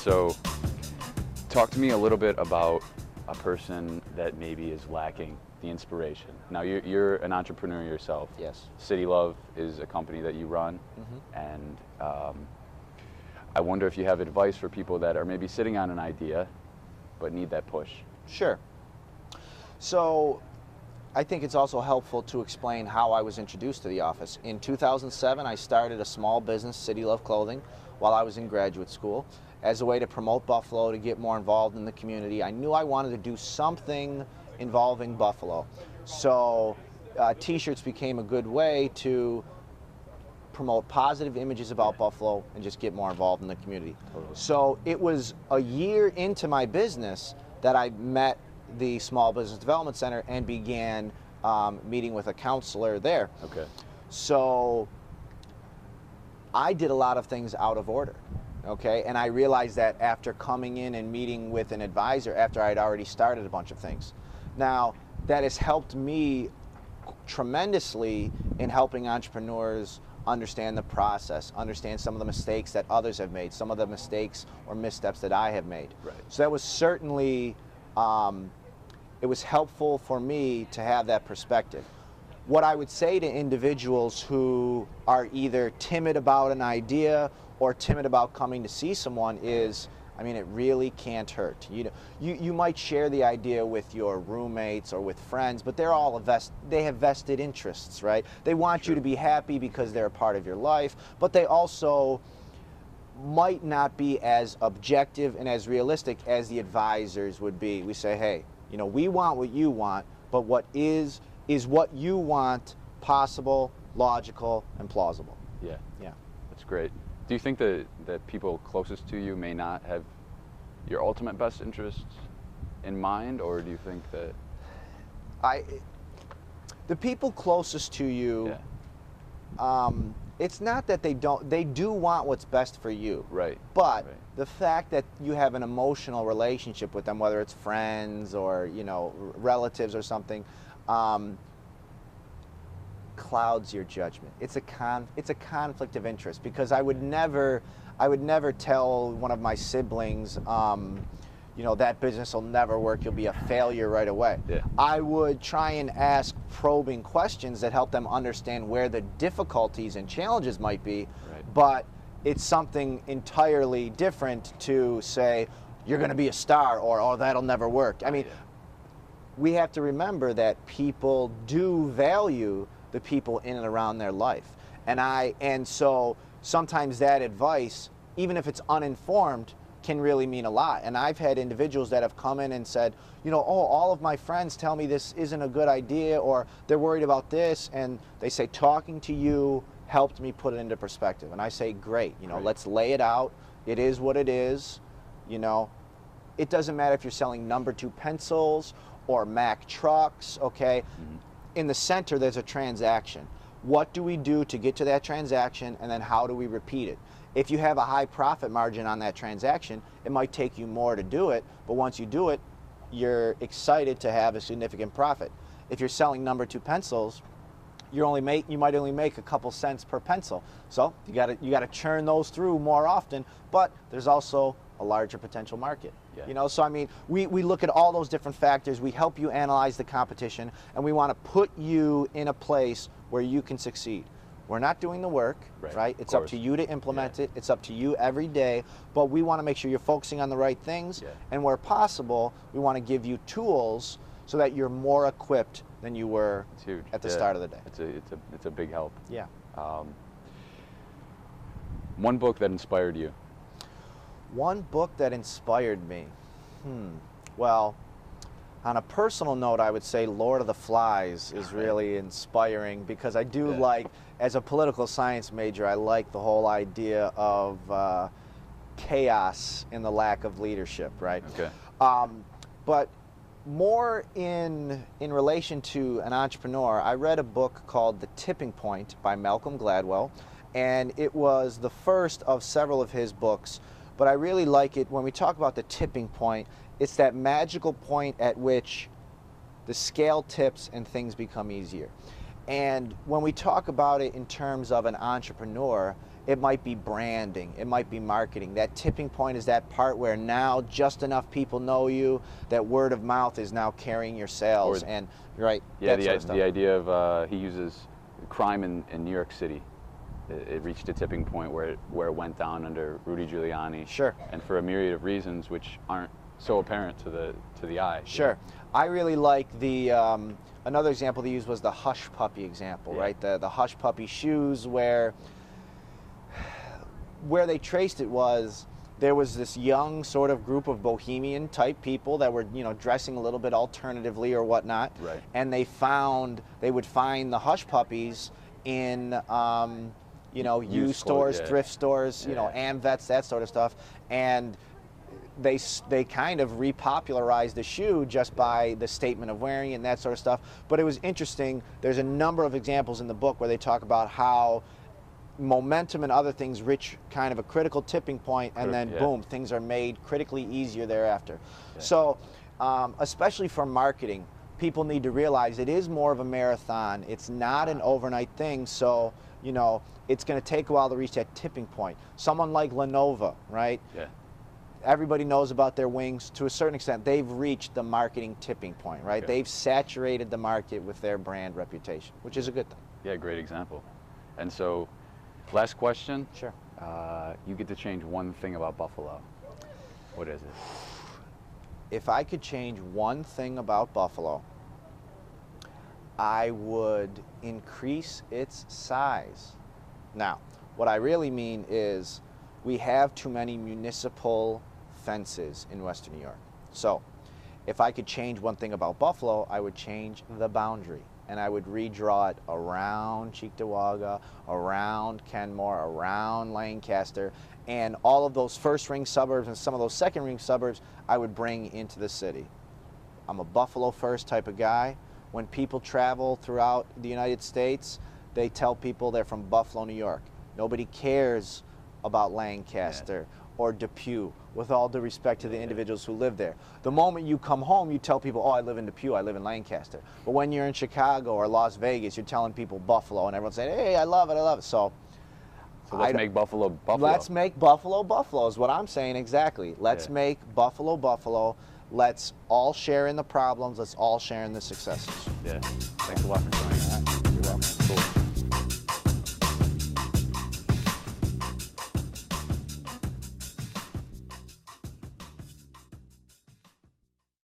So talk to me a little bit about a person that maybe is lacking the inspiration. Now you're an entrepreneur yourself. Yes. City Love is a company that you run, and I wonder if you have advice for people that are maybe sitting on an idea but need that push. Sure. So I think it's also helpful to explain how I was introduced to the office. In 2007, I started a small business, City Love Clothing, while I was in graduate school as a way to promote Buffalo, to get more involved in the community. I knew I wanted to do something involving Buffalo. So t-shirts became a good way to promote positive images about Buffalo and just get more involved in the community. Totally. So it was a year into my business that I met the Small Business Development Center and began meeting with a counselor there. Okay. So I did a lot of things out of order, okay? And I realized that after coming in and meeting with an advisor after I'd already started a bunch of things. Now, that has helped me tremendously in helping entrepreneurs understand the process, understand some of the mistakes that others have made, some of the mistakes or missteps that I have made. Right. So that was certainly, it was helpful for me to have that perspective. What I would say to individuals who are either timid about an idea or timid about coming to see someone is, I mean, it really can't hurt. You might share the idea with your roommates or with friends, but they're all they have vested interests, right? They want you to be happy because they're a part of your life, but they also might not be as objective and as realistic as the advisors would be. We say, hey, we want what you want, but what is what you want possible, logical, and plausible? Yeah. Yeah. That's great. Do you think that people closest to you may not have your ultimate best interests in mind, or do you think that the people closest to you, it's not that they do want what's best for you. Right. But right. The fact that you have an emotional relationship with them, whether it's friends or relatives or something, clouds your judgment. It's a conflict of interest, because I would never tell one of my siblings, that business will never work, you'll be a failure right away. Yeah. I would try and ask probing questions that help them understand where the difficulties and challenges might be. Right. But it's something entirely different to say, you're going to be a star, or, oh, that'll never work. I mean, we have to remember that people do value the people in and around their life. And so sometimes that advice, even if it's uninformed, can really mean a lot. And I've had individuals that have come in and said, all of my friends tell me this isn't a good idea, or they're worried about this, and they say talking to you helped me put it into perspective. And I say, great, Right. Let's lay it out. It is what it is. It doesn't matter if you're selling number 2 pencils or Mack trucks, okay? Mm-hmm. In the center, there's a transaction. What do we do to get to that transaction, and then how do we repeat it? If you have a high profit margin on that transaction, it might take you more to do it, but once you do it, you're excited to have a significant profit. If you're selling number 2 pencils, you might only make a couple cents per pencil. So you gotta churn those through more often, but there's also a larger potential market. Yeah. So I mean, we look at all those different factors, we help you analyze the competition, and we want to put you in a place where you can succeed. We're not doing the work, right? It's up to you to implement it. It's up to you every day, but we want to make sure you're focusing on the right things, and where possible, we want to give you tools so that you're more equipped than you were at the start of the day. It's a big help. Yeah. One book that inspired you. One book that inspired me. Well, on a personal note, I would say Lord of the Flies is really inspiring, because I do like, as a political science major, I like the whole idea of chaos in the lack of leadership, right? Okay. But more in relation to an entrepreneur, I read a book called The Tipping Point by Malcolm Gladwell, and it was the first of several of his books. But I really like it. When we talk about the tipping point, it's that magical point at which the scale tips and things become easier. And when we talk about it in terms of an entrepreneur, It might be branding, it might be marketing. That tipping point is that part where now just enough people know you that word of mouth is now carrying your sales. And right, yeah, that sort of stuff. the idea of he uses crime in New York City. It reached a tipping point where it went down under Rudy Giuliani. Sure. And for a myriad of reasons which aren't so apparent to the eye. Sure. I really like the another example they used was the hush puppy example, right? The hush puppy shoes where they traced it was there was this young sort of group of bohemian type people that were, you know, dressing a little bit alternatively or whatnot. Right. And they would find the hush puppies in you know, used stores, thrift stores, you know, AmVets, that sort of stuff. And they kind of repopularized the shoe just by the statement of wearing it and that sort of stuff. But it was interesting. There's a number of examples in the book where they talk about how momentum and other things reach kind of a critical tipping point, and then boom, things are made critically easier thereafter. So especially for marketing, people need to realize it is more of a marathon. It's not an overnight thing. So, you know, it's going to take a while to reach that tipping point. Someone like Lenovo, right? Yeah. Everybody knows about their wings. To a certain extent, they've reached the marketing tipping point, right? They've saturated the market with their brand reputation, which is a good thing. Yeah, great example. And so, last question. Sure. You get to change one thing about Buffalo. What is it? If I could change one thing about Buffalo, I would increase its size. Now, what I really mean is we have too many municipal fences in Western New York. So if I could change one thing about Buffalo, I would change the boundary. And I would redraw it around Cheektowaga, around Kenmore, around Lancaster, and all of those first ring suburbs and some of those second ring suburbs I would bring into the city. I'm a Buffalo first type of guy. When people travel throughout the United States, they tell people they're from Buffalo, New York. Nobody cares about Lancaster or Depew, with all due respect to the individuals who live there. The moment you come home, you tell people, oh, I live in Depew, I live in Lancaster. But when you're in Chicago or Las Vegas, you're telling people Buffalo, and everyone's saying, hey, I love it, I love it. So let's make Buffalo Buffalo. Let's make Buffalo Buffalo is what I'm saying exactly. Let's make Buffalo Buffalo. Let's all share in the problems. Let's all share in the successes. Yeah. Thanks a lot for joining us.